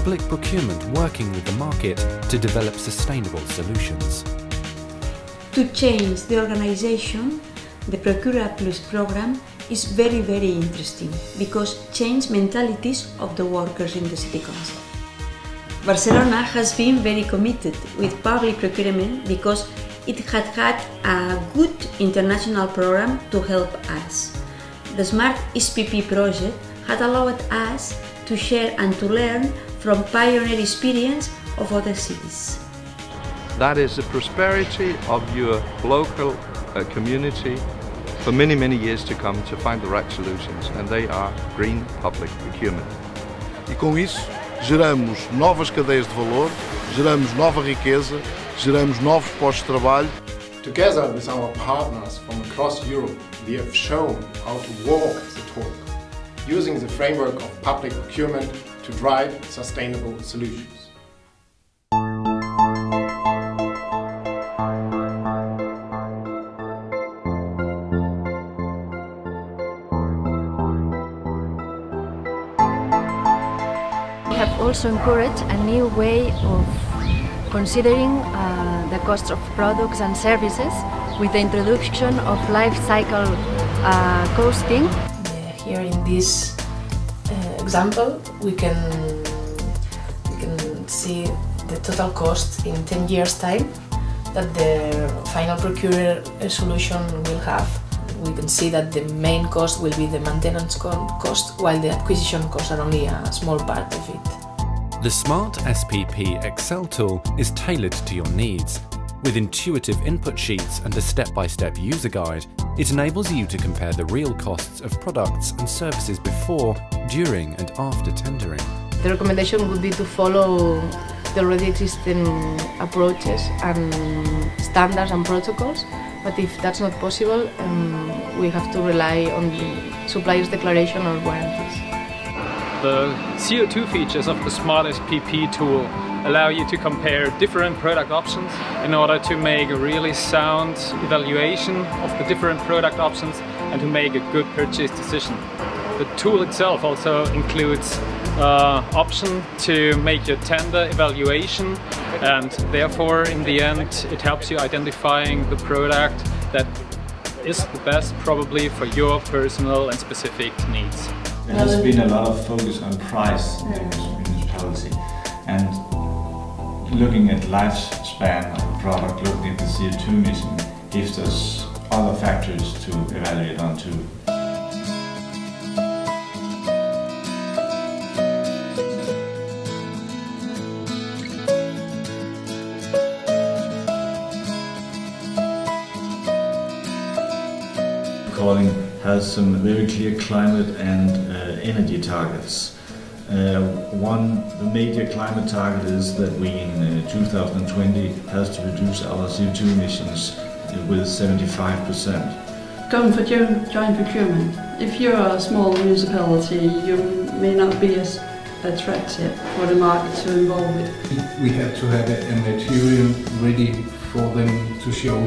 public procurement working with the market to develop sustainable solutions. To change the organization, the Procura Plus program is very interesting because it changes mentalities of the workers in the city council. Barcelona has been very committed with public procurement because it had a good international program to help us. The Smart SPP project had allowed us to share and to learn from pioneer experience of other cities. That is the prosperity of your local community for many years to come to find the right solutions, and they are green public procurement. E com isso geramos novas cadeias de valor, geramos nova riqueza, geramos novos postos de trabalho. Together with our partners from across Europe, we have shown how to walk the talk, using the framework of public procurement to drive sustainable solutions. We have also encouraged a new way of considering the cost of products and services with the introduction of life cycle costing. Here in this example, we can see the total cost in 10 years' time that the final procurer solution will have. We can see that the main cost will be the maintenance cost, while the acquisition costs are only a small part of it. The Smart SPP Excel tool is tailored to your needs. With intuitive input sheets and a step-by-step user guide, it enables you to compare the real costs of products and services before, during and after tendering. The recommendation would be to follow the already existing approaches and standards and protocols, but if that's not possible, we have to rely on the supplier's declaration or warranties. The CO2 features of the Smart SPP tool allow you to compare different product options in order to make a really sound evaluation of the different product options and to make a good purchase decision. The tool itself also includes an option to make your tender evaluation, and therefore in the end it helps you identifying the product that is the best probably for your personal and specific needs. There has been a lot of focus on price in municipality, and looking at lifespan of a product, looking at the CO2 emission, gives us other factors to evaluate on too. Calling has some very clear climate and energy targets. The major climate target is that we in 2020 has to reduce our CO2 emissions with 75%. Going for joint procurement. If you're a small municipality, you may not be as attractive for the market to involve with. We have to have a material ready for them to show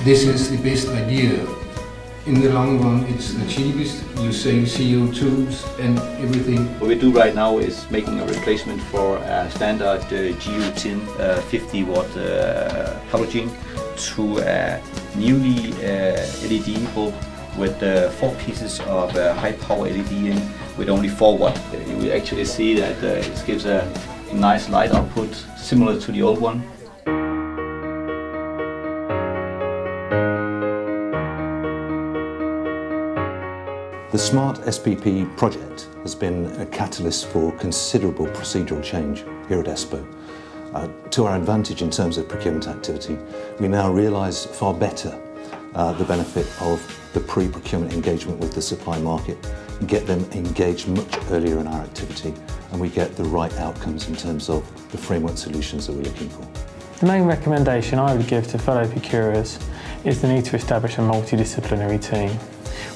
this is the best idea. In the long run, it's the cheapest. You save CO2s and everything. What we do right now is making a replacement for a standard GU10 50 watt halogen to a newly LED bulb with 4 pieces of high power LED in with only 4 watt. You will actually see that it gives a nice light output similar to the old one. The Smart SPP project has been a catalyst for considerable procedural change here at ESPO. To our advantage in terms of procurement activity, we now realise far better the benefit of the pre-procurement engagement with the supply market, and get them engaged much earlier in our activity, and we get the right outcomes in terms of the framework solutions that we're looking for. The main recommendation I would give to fellow procurers is the need to establish a multidisciplinary team.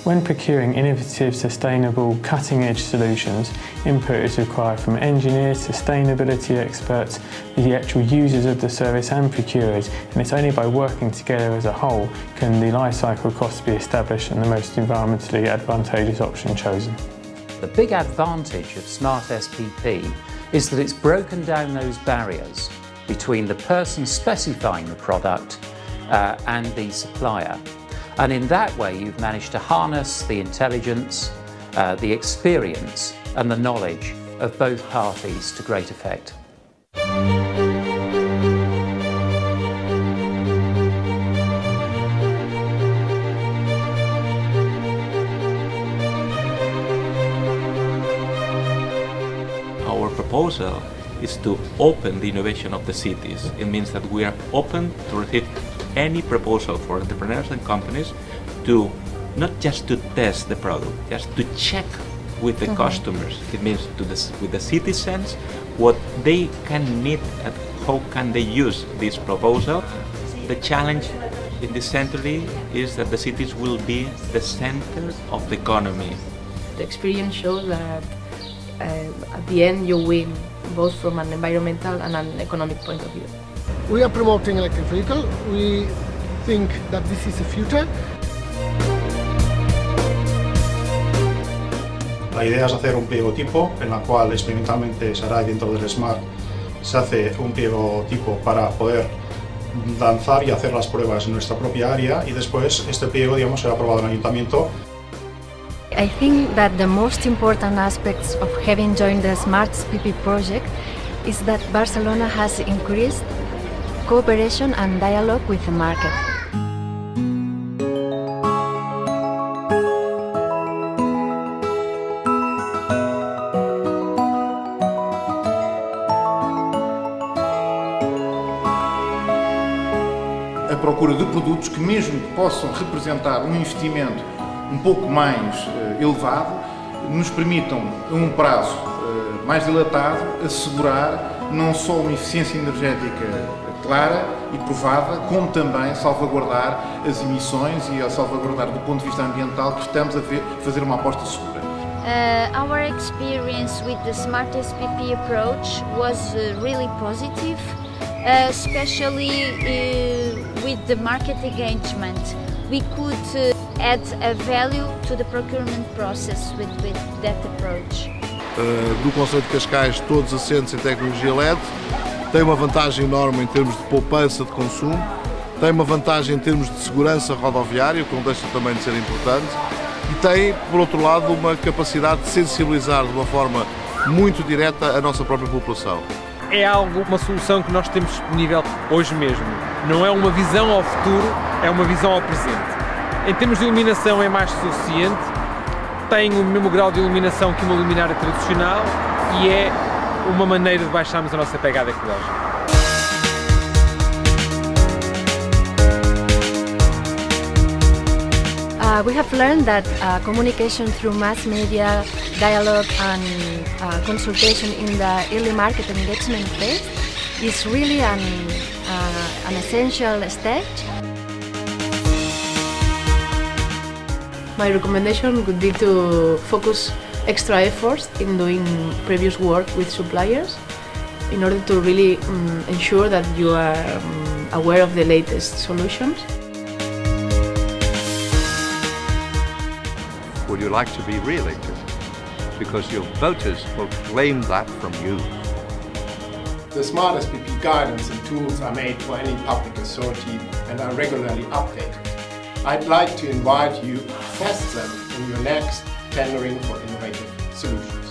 When procuring innovative, sustainable, cutting-edge solutions, input is required from engineers, sustainability experts, the actual users of the service and procurers, and it's only by working together as a whole can the life cycle costs be established and the most environmentally advantageous option chosen. The big advantage of Smart SPP is that it's broken down those barriers between the person specifying the product and the supplier. And in that way, you've managed to harness the intelligence, the experience and the knowledge of both parties to great effect. Our proposal is to open the innovation of the cities. It means that we are open to receive any proposal for entrepreneurs and companies to not just to test the product, just to check with the customers. It means with the citizens what they can need and how can they use this proposal. The challenge in this century is that the cities will be the center of the economy. The experience shows that at the end you win, both from an environmental and an economic point of view. We are promoting electric vehicle. We think that this is the future. La idea es hacer un pliego tipo, en la cual experimentalmente se hará dentro del Smart. Se hace un pliego tipo para poder lanzar y hacer las pruebas en nuestra propia área y después este pliego, digamos, será aprobado en el ayuntamiento. I think that the most important aspects of having joined the Smart SPP project is that Barcelona has increased cooperation and dialogue with the market. A procura de produtos que, mesmo que possam representar um investimento um pouco mais elevado, nos permitam, a um prazo mais dilatado, assegurar não só uma eficiência energética clara e provada, como também salvaguardar as emissões e a salvaguardar do ponto de vista ambiental que estamos a fazer uma aposta segura. Our experience with the Smart SPP approach was really positive, especially with the market engagement. We could add a value to the procurement process with that approach. Do Conselho de Cascais, todos assentes em tecnologia LED, tem uma vantagem enorme em termos de poupança de consumo, tem uma vantagem em termos de segurança rodoviária, que não deixa também de ser importante, e tem, por outro lado, uma capacidade de sensibilizar de uma forma muito direta a nossa própria população. É uma solução que nós temos disponível hoje mesmo. Não é uma visão ao futuro, é uma visão ao presente. Em termos de iluminação é mais suficiente, tem o mesmo grau de iluminação que uma luminária tradicional e é uma maneira de baixarmos a nossa pegada ecológica. We have learned that communication through mass media, dialogue and consultation in the early market engagement phase is really an essential stage. My recommendation would be to focus extra efforts in doing previous work with suppliers in order to really ensure that you are aware of the latest solutions. Would you like to be re-elected? Because your voters will claim that from you. The Smart SPP guidance and tools are made for any public authority and are regularly updated. I'd like to invite you to test them in your next tendering for innovative solutions.